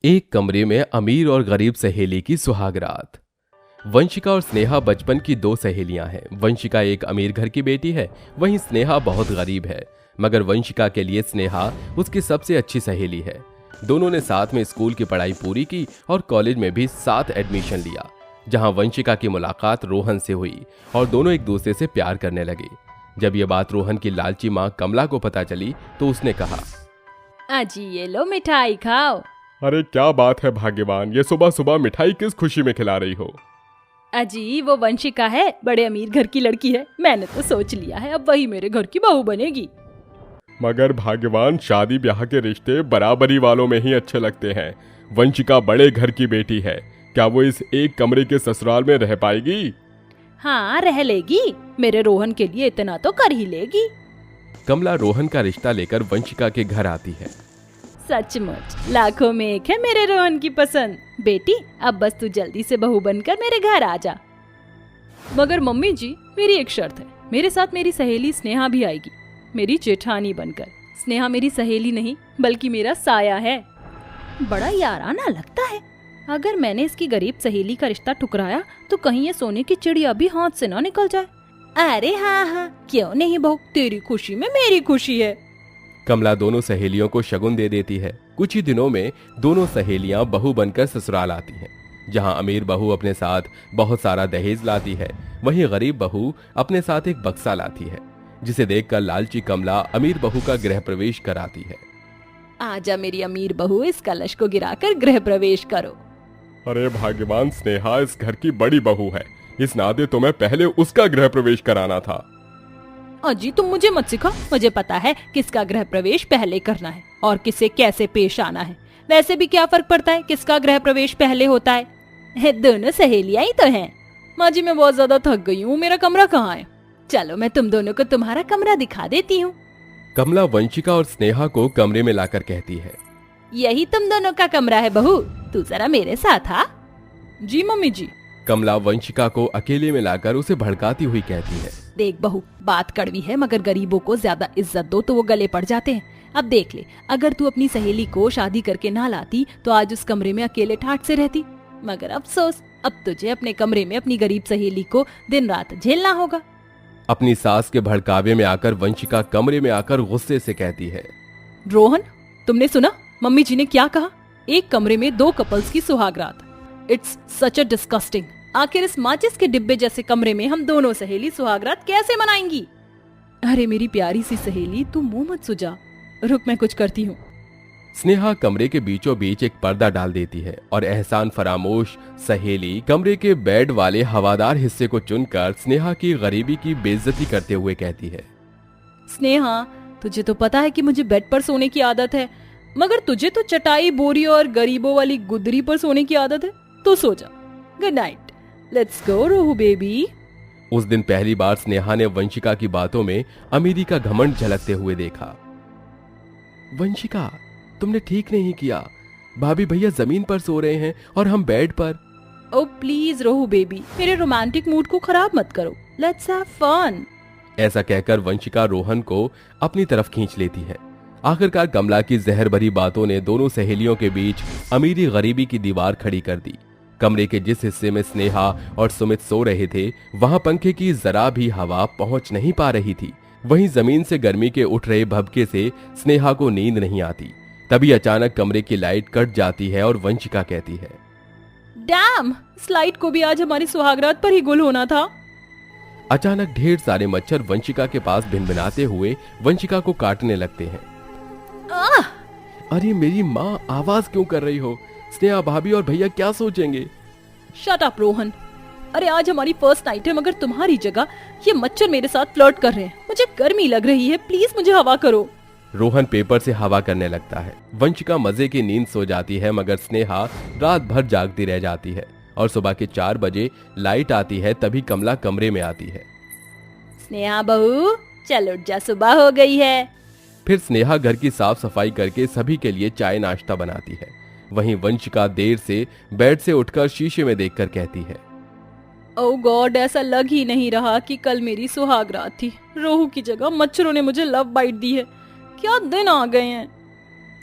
एक कमरे में अमीर और गरीब सहेली की सुहागरात। वंशिका और स्नेहा बचपन की दो सहेलियां हैं। वंशिका एक अमीर घर की बेटी है, वहीं स्नेहा बहुत गरीब है। मगर वंशिका के लिए स्नेहा उसकी सबसे अच्छी सहेली है। दोनों ने साथ में स्कूल की पढ़ाई पूरी की और कॉलेज में भी साथ एडमिशन लिया, जहां वंशिका की मुलाकात रोहन से हुई और दोनों एक दूसरे से प्यार करने लगे। जब ये बात रोहन की लालची माँ कमला को पता चली तो उसने कहा, अजी ये लो मिठाई खाओ। अरे क्या बात है भाग्यवान, ये सुबह सुबह मिठाई किस खुशी में खिला रही हो? अजी वो वंशिका है, बड़े अमीर घर की लड़की है। मैंने तो सोच लिया है अब वही मेरे घर की बहू बनेगी। मगर भाग्यवान, शादी ब्याह के रिश्ते बराबरी वालों में ही अच्छे लगते हैं। वंशिका बड़े घर की बेटी है, क्या वो इस एक कमरे के ससुराल में रह पाएगी? हाँ रह लेगी, मेरे रोहन के लिए इतना तो कर ही लेगी। कमला रोहन का रिश्ता लेकर वंशिका के घर आती है। सचमुच लाखों में एक है मेरे रोहन की पसंद। बेटी अब बस तू जल्दी से बहू बनकर मेरे घर आ जा। मगर मम्मी जी, मेरी एक शर्त है, मेरे साथ मेरी सहेली स्नेहा भी आएगी, मेरी जेठानी बनकर। स्नेहा मेरी सहेली नहीं बल्कि मेरा साया है। बड़ा याराना लगता है। अगर मैंने इसकी गरीब सहेली का रिश्ता ठुकराया तो कहीं ये सोने की चिड़िया भी हाथ से ना निकल जाए। अरे हाँ हाँ, क्यों नहीं बहू, तेरी खुशी में मेरी खुशी है। कमला दोनों सहेलियों को शगुन दे देती है। कुछ ही दिनों में दोनों सहेलियां बहू बनकर ससुराल आती हैं, जहां अमीर बहू अपने साथ बहुत सारा दहेज लाती है, वहीं गरीब बहू अपने साथ एक बक्सा लाती है, जिसे देखकर लालची कमला अमीर बहू का गृह प्रवेश कराती है। आजा मेरी अमीर बहू, इस कलश को गिराकर गृह प्रवेश करो। अरे भाग्यवान, स्नेहा इस घर की बड़ी बहू है, इस नाते तुम्हें पहले उसका गृह प्रवेश कराना था। अजी तुम मुझे मत सिखा, मुझे पता है किसका गृह प्रवेश पहले करना है और किसे कैसे पेश आना है। वैसे भी क्या फर्क पड़ता है किसका गृह प्रवेश पहले होता है, दोनों सहेलियां ही तो हैं। माँ जी मैं बहुत ज्यादा थक गई हूँ, मेरा कमरा कहाँ है? चलो मैं तुम दोनों को तुम्हारा कमरा दिखा देती हूँ। कमला वंशिका और स्नेहा को कमरे में लाकर कहती है, यही तुम दोनों का कमरा है बहू, तू जरा मेरे साथ आ। जी मम्मी जी। कमला वंशिका को अकेले में लाकर उसे भड़काती हुई कहती है, देख बहू, बात कड़वी है मगर गरीबों को ज्यादा इज्जत दो तो वो गले पड़ जाते हैं। अब देख ले, अगर तू अपनी सहेली को शादी करके ना लाती तो आज उस कमरे में अकेले ठाठ से रहती। मगर अफसोस, अब तुझे अपने कमरे में अपनी गरीब सहेली को दिन रात झेलना होगा। अपनी सास के भड़कावे में आकर वंशिका कमरे में आकर गुस्से से कहती है, रोहन तुमने सुना मम्मी जी ने क्या कहा? एक कमरे में दो कपल्स की सुहागरात। It's such a disgusting. आखिर इस माचिस के डिब्बे जैसे कमरे में हम दोनों सहेली सुहागरात कैसे मनाएंगी? अरे मेरी प्यारी सी सहेली, तू मुंह मत सुजा, रुक मैं कुछ करती हूँ। स्नेहा कमरे के बीचों बीच एक पर्दा डाल देती है और एहसान फरामोश सहेली कमरे के बेड वाले हवादार हिस्से को चुनकर स्नेहा की गरीबी की बेइज्जती करते हुए कहती है, स्नेहा तुझे तो पता है कि मुझे बेड पर सोने की आदत है, मगर तुझे तो चटाई बोरी और गरीबों वाली गुदरी पर सोने की आदत है। तो सो जा, good night, let's go rohu baby. उस दिन पहली बार स्नेहा ने वंशिका की बातों में अमीरी का घमंड झलकते हुए देखा। वंशिका, तुमने ठीक नहीं किया, भाभी भैया जमीन पर सो रहे हैं और हम बेड पर। ओ प्लीज रोहू बेबी, मेरे रोमांटिक मूड को खराब मत करो, लेट्स हैव फन। ऐसा कहकर वंशिका रोहन को अपनी तरफ खींच लेती है। आखिरकार कमला की जहर भरी बातों ने दोनों सहेलियों के बीच अमीरी गरीबी की दीवार खड़ी कर दी। कमरे के जिस हिस्से में स्नेहा और सुमित सो रहे थे, वहां पंखे की जरा भी हवा पहुंच नहीं पा रही थी। वहीं जमीन से गर्मी के उठ रहे भभके से स्नेहा को नींद नहीं आती। तभी अचानक कमरे की लाइट कट जाती है और वंशिका कहती है, डैम, इस लाइट को भी आज हमारी सुहागरात पर ही गुल होना था। अचानक ढेर सारे मच्छर वंशिका के पास भिनभिनाते हुए वंशिका को काटने लगते हैं। अरे मेरी माँ, आवाज क्यों कर रही हो? स्नेहा भाभी और भैया क्या सोचेंगे? Shut up Rohan. अरे आज हमारी फर्स्ट नाइट है मगर तुम्हारी जगह ये मच्छर मेरे साथ फ्लर्ट कर रहे हैं। मुझे गर्मी लग रही है, प्लीज मुझे हवा करो। रोहन पेपर से हवा करने लगता है। वंशिका मजे की नींद सो जाती है, मगर स्नेहा रात भर जागती रह जाती है और सुबह के 4 बजे लाइट आती है। तभी कमला कमरे में आती है। स्नेहा बहू चल उठ जा, सुबह हो गई है। फिर स्नेहा घर की साफ सफाई करके सभी के लिए चाय नाश्ता बनाती है। वहीं वंशिका देर से बेड से उठकर शीशे में देखकर कहती है, ओह गॉड, ऐसा लग ही नहीं रहा कि कल मेरी सुहागरात थी। रोहू की जगह मच्छरों ने मुझे लव बाइट दी है। क्या दिन आ गए हैं।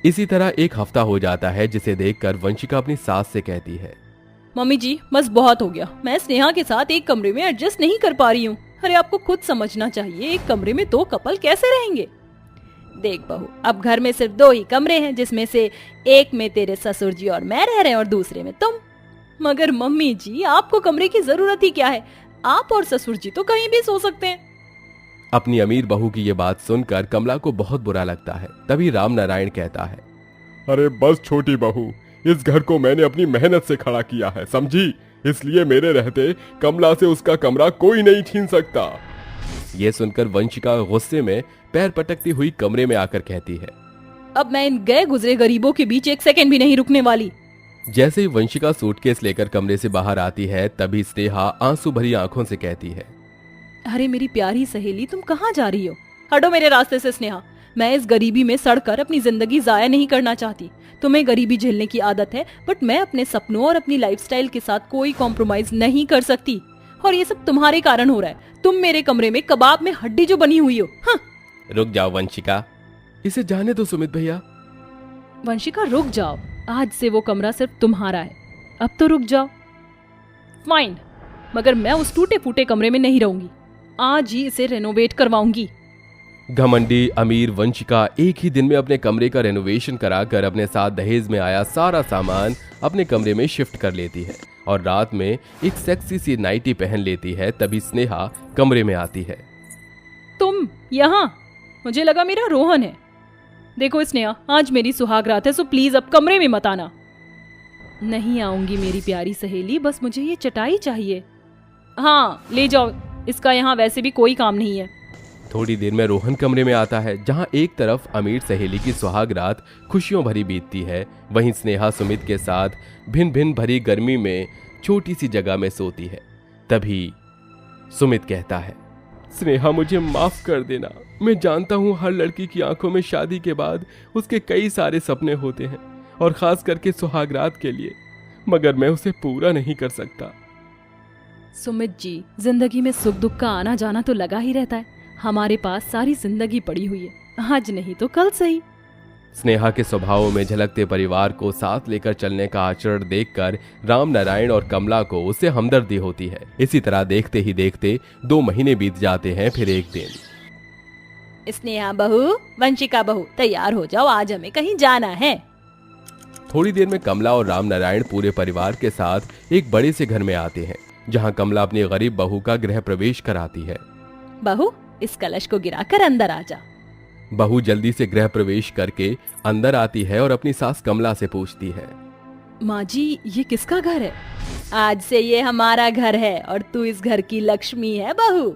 इसी तरह एक हफ्ता हो जाता है, जिसे देखकर वंशिका अपनी सास से कहती है, मम्मी जी बस बहुत हो गया, मैं स्नेहा के साथ एक कमरे में एडजस्ट नहीं कर पा रही हूँ। अरे आपको खुद समझना चाहिए, एक कमरे में 2 कपल कैसे रहेंगे। देख बहू, अब घर में सिर्फ 2 ही कमरे हैं, जिसमें से एक में तेरे ससुर जी और मैं रह रहे हैं और दूसरे में तुम। मगर मम्मी जी आपको कमरे की जरूरत ही क्या है, आप और ससुर जी तो कहीं भी सो सकते हैं। अपनी अमीर बहू की ये बात सुनकर कमला को बहुत बुरा लगता है। तभी राम नारायण कहता है, अरे बस छोटी बहू, इस घर को मैंने अपनी मेहनत से खड़ा किया है, समझी? इसलिए मेरे रहते कमला से उसका कमरा कोई नहीं छीन सकता। ये सुनकर वंशिका गुस्से में पैर पटकती हुई कमरे में आकर कहती है, अब मैं इन गए गुजरे गरीबों के बीच 1 सेकंड भी नहीं रुकने वाली। जैसे ही वंशिका सूटकेस लेकर कमरे से बाहर आती है, तभी स्नेहा आंसू भरी आंखों से कहती है, अरे मेरी प्यारी सहेली, तुम कहाँ जा रही हो? हटो मेरे रास्ते से स्नेहा। मैं इस गरीबी में सड़कर अपनी जिंदगी जाया नहीं करना चाहती। तुम्हें गरीबी झेलने की आदत है, बट मैं अपने सपनों और अपनी लाइफस्टाइल के साथ कोई कॉम्प्रोमाइज नहीं कर सकती। और ये सब तुम्हारे कारण हो रहा है। तुम मेरे कमरे में कबाब में हड्डी जो बनी हुई हो। हाँ। रुक जाओ वंशिका, इसे जाने दो सुमित भैया। वंशिका रुक जाओ, आज से वो कमरा सिर्फ तुम्हारा है, अब तो रुक जाओ। फाइन, मगर मैं उस टूटे फूटे कमरे में नहीं रहूंगी, आज ही इसे रेनोवेट करवाऊंगी। घमंडी अमीर वंशिका एक ही दिन में अपने कमरे का रेनोवेशन कराकर अपने साथ दहेज में आया सारा सामान अपने कमरे में शिफ्ट कर लेती है और रात में एक सेक्सी सी नाइटी पहन लेती है। तभी स्नेहा कमरे में आती है। तुम यहाँ? मुझे लगा मेरा रोहन है। देखो स्नेहा, आज मेरी सुहाग रात है, सो प्लीज अब कमरे में मत आना। नहीं आऊंगी मेरी प्यारी सहेली, बस मुझे ये चटाई चाहिए। हाँ ले जाओ, इसका यहाँ वैसे भी कोई काम नहीं है। थोड़ी देर में रोहन कमरे में आता है, जहाँ एक तरफ अमीर सहेली की सुहाग रात खुशियों भरी बीतती है, वहीं स्नेहा सुमित के साथ भिन भिन भरी गर्मी में छोटी सी जगह में सोती है। तभी सुमित कहता है, स्नेहा मुझे माफ कर देना। मैं जानता हूँ हर लड़की की आंखों में शादी के बाद उसके कई सारे सपने होते हैं, और खास करके सुहागरात के लिए, मगर मैं उसे पूरा नहीं कर सकता। सुमित जी, जिंदगी में सुख दुख का आना जाना तो लगा ही रहता है। हमारे पास सारी जिंदगी पड़ी हुई है, आज नहीं तो कल सही। स्नेहा के स्वभाव में झलकते परिवार को साथ लेकर चलने का आचरण देखकर राम नारायण और कमला को उससे हमदर्दी होती है। इसी तरह देखते ही देखते 2 महीने बीत जाते हैं। फिर एक दिन, स्नेहा बहू, वंशिका बहू, तैयार हो जाओ, आज हमें कहीं जाना है। थोड़ी देर में कमला और राम नारायण पूरे परिवार के साथ एक बड़े से घर में आते हैं, जहां कमला अपनी गरीब बहू का गृह प्रवेश कराती है। बहू, इस कलश को गिराकर अंदर आ जा। बहू जल्दी से गृह प्रवेश करके अंदर आती है और अपनी सास कमला से पूछती है, माँ जी, ये किसका घर है? आज से ये हमारा घर है और तू इस घर की लक्ष्मी है बहू।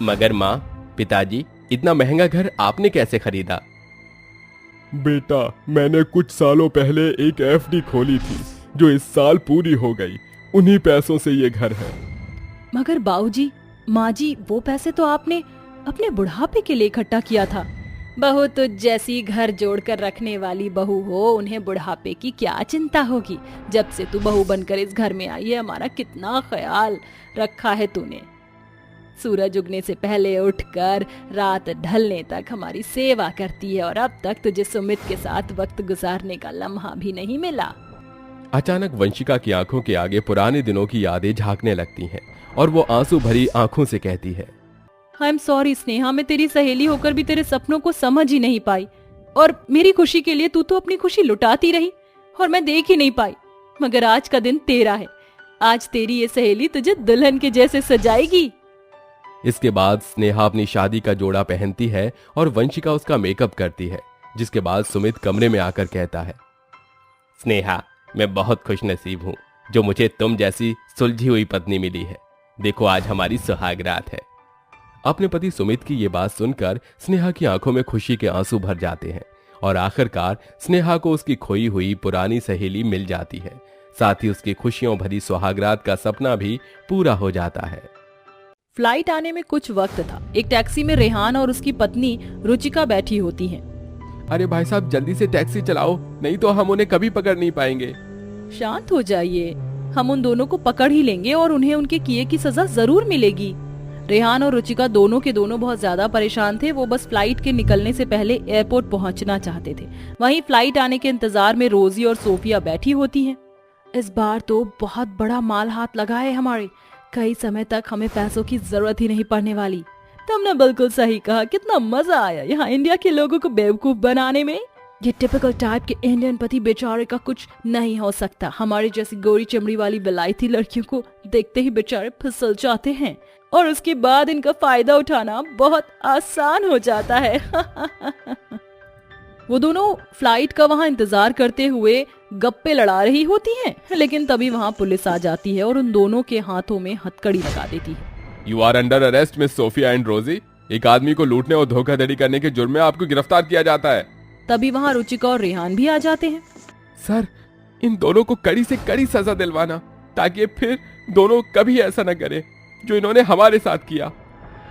मगर माँ, पिताजी, इतना महंगा घर आपने कैसे खरीदा? बेटा, मैंने कुछ सालों पहले एक एफडी खोली थी, जो इस साल पूरी हो गई। उन्हीं पैसों से ये घर है। मगर बाबूजी, माँ जी, वो पैसे तो आपने अपने बुढ़ापे के लिए इकट्ठा किया था। बहू, तुझ जैसी घर जोड़कर रखने वाली बहू हो, उन्हें बुढ़ापे की क्या चिंता होगी। जब से तू बहू बनकर इस घर में आई है, हमारा कितना ख्याल रखा है तूने। सूरज उगने से पहले उठकर रात ढलने तक हमारी सेवा करती है, और अब तक तुझे सुमित के साथ वक्त गुजारने का लम्हा भी नहीं मिला। अचानक वंशिका की आंखों के आगे पुराने दिनों की यादें झांकने लगती हैं और वो आंसू भरी आंखों से कहती है, आई एम सॉरी स्नेहा, मैं तेरी सहेली होकर भी तेरे सपनों को समझ ही नहीं पाई, और मेरी खुशी के लिए तू तो अपनी खुशी लुटाती रही और मैं देख ही नहीं पाई। मगर आज का दिन तेरा है, आज तेरी ये सहेली तुझे दुल्हन के जैसे सजाएगी। इसके बाद स्नेहा अपनी शादी का जोड़ा पहनती है और वंशिका उसका मेकअप करती है, जिसके बाद सुमित कमरे में आकर कहता है, स्नेहा, मैं बहुत खुश नसीब हूँ जो मुझे तुम जैसी सुलझी हुई पत्नी मिली है। देखो, आज हमारी सुहागरात है। अपने पति सुमित की ये बात सुनकर स्नेहा की आंखों में खुशी के आंसू भर जाते हैं और आखिरकार स्नेहा को उसकी खोई हुई पुरानी सहेली मिल जाती है। साथ ही उसकी खुशियों भरी सुहागरात का सपना भी पूरा हो जाता है। फ्लाइट आने में कुछ वक्त था। एक टैक्सी में रेहान और उसकी पत्नी रुचिका बैठी होती हैं। अरे भाई साहब, जल्दी से टैक्सी चलाओ, नहीं तो हम उन्हें कभी पकड़ नहीं पाएंगे। शांत हो जाइए, हम उन दोनों को पकड़ ही लेंगे और उन्हें उनके किए की सजा जरूर मिलेगी। रेहान और रुचिका दोनों के दोनों बहुत ज्यादा परेशान थे। वो बस फ्लाइट के निकलने से पहले एयरपोर्ट पहुंचना चाहते थे। वहीं फ्लाइट आने के इंतजार में रोजी और सोफिया बैठी होती हैं। इस बार तो बहुत बड़ा माल हाथ लगा है हमारे, कई समय तक हमें पैसों की जरूरत ही नहीं पड़ने वाली। तुमने बिल्कुल सही कहा, कितना मजा आया यहाँ इंडिया के लोगों को बेवकूफ बनाने में। ये टिपिकल टाइप के इंडियन पति बेचारे का कुछ नहीं हो सकता। हमारी जैसी गोरी चमड़ी वाली विलायती लड़कियों को देखते ही बेचारे फिसल जाते हैं और उसके बाद इनका फायदा उठाना बहुत आसान हो जाता है। वो दोनों फ्लाइट का वहाँ इंतजार करते हुए गप्पे लड़ा रही होती हैं, लेकिन तभी वहाँ पुलिस आ जाती है और उन दोनों के हाथों में हथकड़ी लगा देती है। You are under arrest miss Sophia and Rosy. एक आदमी को लूटने और धोखाधड़ी करने के जुर्म में आपको गिरफ्तार किया जाता है। तभी वहाँ रुचिका और रेहान भी आ जाते हैं। सर, इन दोनों को कड़ी से कड़ी सजा दिलवाना, ताकि फिर दोनों कभी ऐसा न करें जो इन्होंने हमारे साथ किया।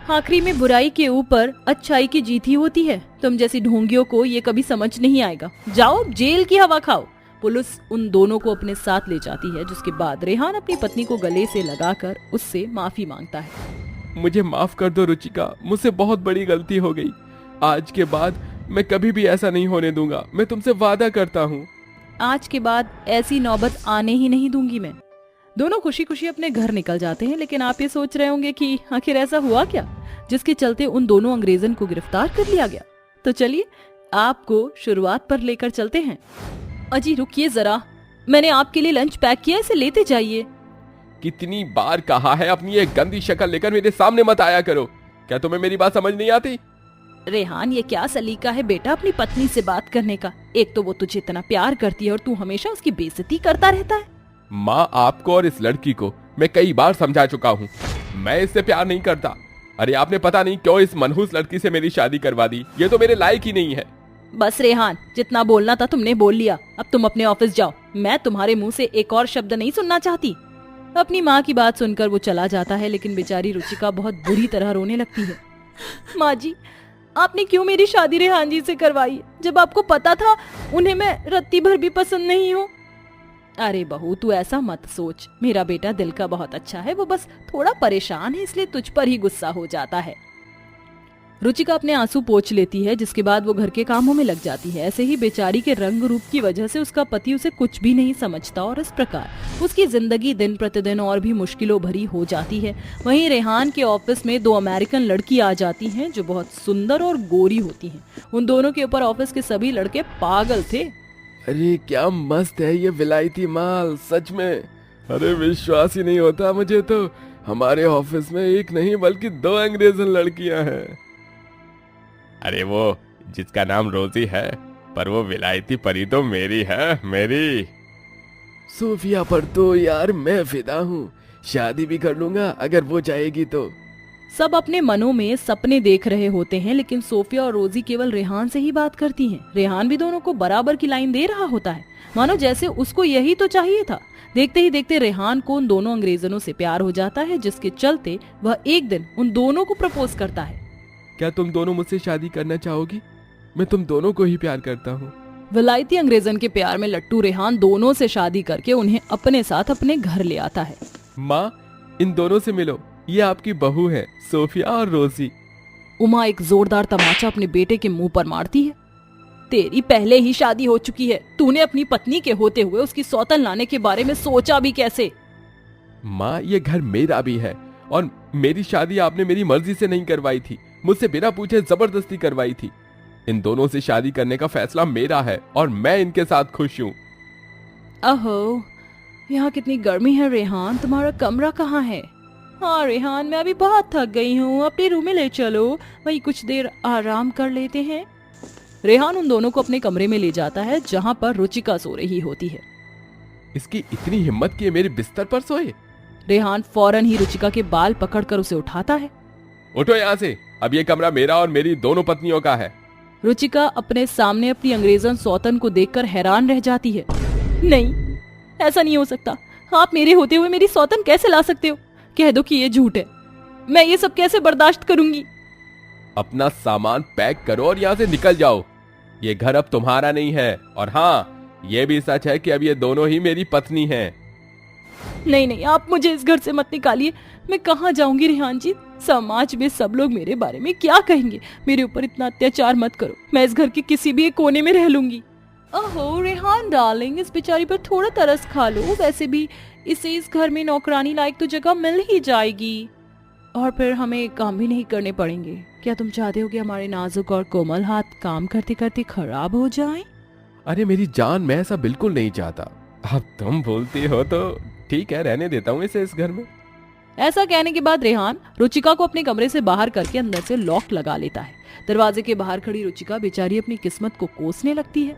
आखिरी में बुराई के ऊपर अच्छाई की जीत ही होती है। तुम जैसी ढोंगियों को ये कभी समझ नहीं आएगा। जाओ जेल की हवा खाओ। पुलिस उन दोनों को अपने साथ ले जाती है, जिसके बाद रेहान अपनी पत्नी को गले से लगाकर उससे माफी मांगता है। मुझे माफ कर दो रुचिका, मुझसे बहुत बड़ी गलती हो गई। आज के बाद मैं कभी भी ऐसा नहीं होने दूंगा, मैं तुमसे वादा करता हूँ। आज के बाद ऐसी नौबत आने ही नहीं दूंगी मैं। दोनों खुशी खुशी अपने घर निकल जाते हैं, लेकिन आप ये सोच रहे होंगे कि आखिर ऐसा हुआ क्या जिसके चलते उन दोनों अंग्रेजन को गिरफ्तार कर लिया गया। तो चलिए आपको शुरुआत पर लेकर चलते हैं। अजी रुकिए जरा, मैंने आपके लिए लंच पैक किया, इसे लेते जाइए। कितनी बार कहा है अपनी ये गंदी शक्ल लेकर मेरे सामने मत आया करो। क्या तुम्हें मेरी बात समझ नहीं आती? रेहान, ये क्या सलीका है बेटा अपनी पत्नी से बात करने का? एक तो वो तुझे इतना प्यार करती है और तू हमेशा उसकी बेइज्जती करता रहता है। माँ, आपको और इस लड़की को मैं कई बार समझा चुका हूँ, मैं इससे प्यार नहीं करता। अरे आपने पता नहीं क्यों इस मनहूस लड़की से मेरी शादी करवा दी, ये तो मेरे लायक ही नहीं है। बस रेहान, जितना बोलना था तुमने बोल लिया, अब तुम अपने ऑफिस जाओ। मैं तुम्हारे मुंह से एक और शब्द नहीं सुनना चाहती। अपनी माँ की बात सुनकर वो चला जाता है, लेकिन बेचारी रुचिका बहुत बुरी तरह रोने लगती है। माँ जी, आपने क्यों मेरी शादी रेहान जी से करवाई, जब आपको पता था उन्हें मैं रत्ती भर भी पसंद नहीं हूँ? अरे बहू, तू ऐसा मत सोच। मेरा बेटा दिल का बहुत अच्छा है, वो बस थोड़ा परेशान है, इसलिए तुझ पर ही गुस्सा हो जाता है। रुचिका अपने आंसू पोंछ लेती है, जिसके बाद वो घर के कामों में लग जाती है। ऐसे ही बेचारी के रंग रूप की वजह से उसका पति उसे कुछ भी नहीं समझता और इस प्रकार उसकी जिंदगी दिन प्रतिदिन और भी मुश्किलों भरी हो जाती है। वहीं रेहान के ऑफिस में दो अमेरिकन लड़की आ जाती हैं जो बहुत सुंदर और गोरी होती हैं। उन दोनों के ऊपर ऑफिस के सभी लड़के पागल थे। अरे क्या मस्त है ये विलायती माल, सच में। अरे विश्वास ही नहीं होता मुझे तो, हमारे ऑफिस में एक नहीं बल्कि दो अंग्रेजन लड़कियां हैं। अरे वो जिसका नाम रोजी है, पर वो विलायती परी तो मेरी है, मेरी। सोफिया पर तो यार मैं फिदा हूँ, शादी भी कर लूंगा अगर वो चाहेगी तो। सब अपने मनों में सपने देख रहे होते हैं, लेकिन सोफिया और रोजी केवल रेहान से ही बात करती हैं। रेहान भी दोनों को बराबर की लाइन दे रहा होता है, मानो जैसे उसको यही तो चाहिए था। देखते ही देखते रेहान को उन दोनों अंग्रेजनों से प्यार हो जाता है, जिसके चलते वह एक दिन उन दोनों को प्रपोज करता है। क्या तुम दोनों मुझसे शादी करना चाहोगी? मैं तुम दोनों को ही प्यार करता हूँ। विलायती अंग्रेजन के प्यार में लट्टू रेहान दोनों से शादी करके उन्हें अपने साथ अपने घर ले आता है। माँ, इन दोनों से मिलो, ये आपकी बहू है, सोफिया और रोजी। उमा एक जोरदार तमाचा अपने बेटे के मुंह पर मारती है। तेरी पहले ही शादी हो चुकी है, तूने अपनी पत्नी के होते हुए उसकी सौतन लाने के बारे में सोचा भी कैसे? माँ, ये घर मेरा भी है और मेरी शादी आपने मेरी मर्जी से नहीं करवाई थी, मुझसे बिना पूछे जबरदस्ती करवाई थी। इन दोनों से शादी करने का फैसला मेरा है और मैं इनके साथ खुश हूँ। अहो, यहाँ कितनी गर्मी है रेहान, तुम्हारा कमरा कहाँ है? हाँ रेहान, मैं अभी बहुत थक गई हूँ, अपने रूम में ले चलो, वहीं कुछ देर आराम कर लेते हैं। रेहान उन दोनों को अपने कमरे में ले जाता है, जहाँ पर रुचिका सो रही होती है। इसकी इतनी हिम्मत कि ये मेरे बिस्तर पर सोए। रेहान फौरन ही रुचिका के बाल पकड़कर उसे उठाता है। उठो यहाँ से, अब ये कमरा मेरा और मेरी दोनों पत्नियों का है। रुचिका अपने सामने अपनी अंग्रेजन सौतन को देखकर हैरान रह जाती है। नहीं, ऐसा नहीं हो सकता, आप मेरे होते हुए मेरी सौतन कैसे ला सकते हो? कह दो कि ये झूठ है, मैं ये सब कैसे बर्दाश्त करूंगी? अपना सामान पैक करो और यहाँ से निकल जाओ, ये घर अब तुम्हारा नहीं है। और हाँ, ये भी सच है कि अब ये दोनों ही मेरी पत्नी हैं। नहीं नहीं, आप मुझे इस घर से मत निकालिए, मैं कहाँ जाऊंगी रेहान जी? समाज में सब लोग मेरे बारे में क्या कहेंगे। मेरे ऊपर इतना अत्याचार मत करो, मैं इस घर के किसी भी एक कोने में रह लूंगी। ओहो रेहान डार्लिंग, इस बेचारी पर थोड़ा तरस खा लो। वैसे भी इसे इस घर में नौकरानी लायक तो जगह मिल ही जाएगी, और फिर हमें काम भी नहीं करने पड़ेंगे। क्या तुम चाहते हो कि हमारे नाजुक और कोमल हाथ काम करते करते खराब हो जाएं? अरे मेरी जान, मैं ऐसा बिल्कुल नहीं चाहता। अब तुम बोलती हो तो ठीक है, रहने देता हूँ इसे इस घर में। ऐसा कहने के बाद रेहान रुचिका को अपने कमरे से बाहर करके अंदर से लॉक लगा लेता है। दरवाजे के बाहर खड़ी रुचिका बेचारी अपनी किस्मत को कोसने लगती है।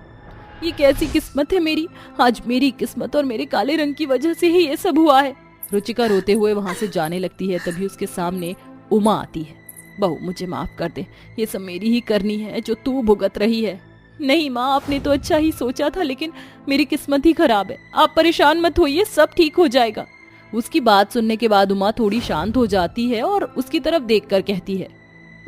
ये कैसी किस्मत है मेरी, आज मेरी किस्मत और मेरे काले रंग की वजह से ही ये सब हुआ है। रुचिका रोते हुए वहां से जाने लगती है। तभी उसके सामने उमा आती है। बहू मुझे माफ कर दे, ये सब मेरी ही करनी है जो तू भुगत रही है। नहीं माँ, आपने तो अच्छा ही सोचा था, लेकिन मेरी किस्मत ही खराब है। आप परेशान मत होइए, सब ठीक हो जाएगा। उसकी बात सुनने के बाद उमा थोड़ी शांत हो जाती है और उसकी तरफ देखकर कहती है,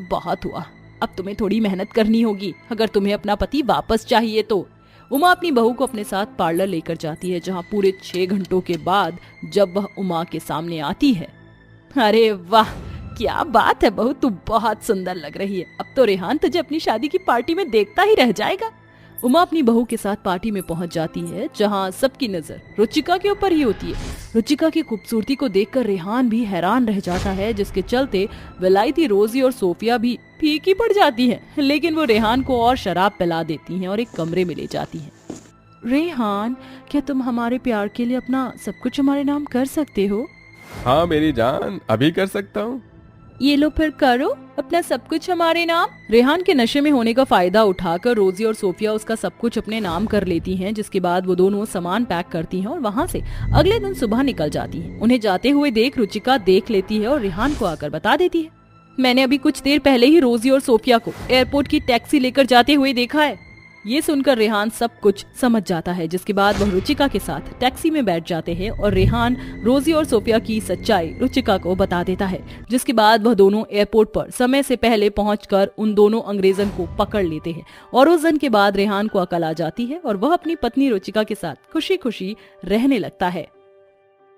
बहुत हुआ, अब तुम्हें थोड़ी मेहनत करनी होगी अगर तुम्हें अपना पति वापस चाहिए तो। उमा अपनी बहू को अपने साथ पार्लर लेकर जाती है, जहाँ पूरे 6 घंटों के बाद जब वह उमा के सामने आती है, अरे वाह क्या बात है बहू, तू बहुत सुंदर लग रही है। अब तो रेहान तुझे अपनी शादी की पार्टी में देखता ही रह जाएगा। उमा अपनी बहू के साथ पार्टी में पहुंच जाती है, जहां सबकी नजर रुचिका के ऊपर ही होती है। रुचिका की खूबसूरती को देखकर रेहान भी हैरान रह जाता है, जिसके चलते विलायती रोजी और सोफिया भी फीकी पड़ जाती है। लेकिन वो रेहान को और शराब पिला देती हैं और एक कमरे में ले जाती हैं। रेहान, क्या तुम हमारे प्यार के लिए अपना सब कुछ हमारे नाम कर सकते हो? हाँ मेरी जान, अभी कर सकता हूँ। ये लो फिर करो अपना सब कुछ हमारे नाम। रेहान के नशे में होने का फायदा उठाकर रोजी और सोफिया उसका सब कुछ अपने नाम कर लेती हैं, जिसके बाद वो दोनों सामान पैक करती हैं और वहाँ से अगले दिन सुबह निकल जाती हैं। उन्हें जाते हुए देख रुचिका देख लेती है और रेहान को आकर बता देती है, मैंने अभी कुछ देर पहले ही रोजी और सोफिया को एयरपोर्ट की टैक्सी लेकर जाते हुए देखा है। ये सुनकर रेहान सब कुछ समझ जाता है, जिसके बाद वह रुचिका के साथ टैक्सी में बैठ जाते हैं और रेहान रोजी और सोफिया की सच्चाई रुचिका को बता देता है, जिसके बाद वह दोनों एयरपोर्ट पर समय से पहले पहुंचकर उन दोनों अंग्रेजन को पकड़ लेते हैं। और उस दिन के बाद रेहान को अकल आ जाती है और वह अपनी पत्नी रुचिका के साथ खुशी खुशी रहने लगता है।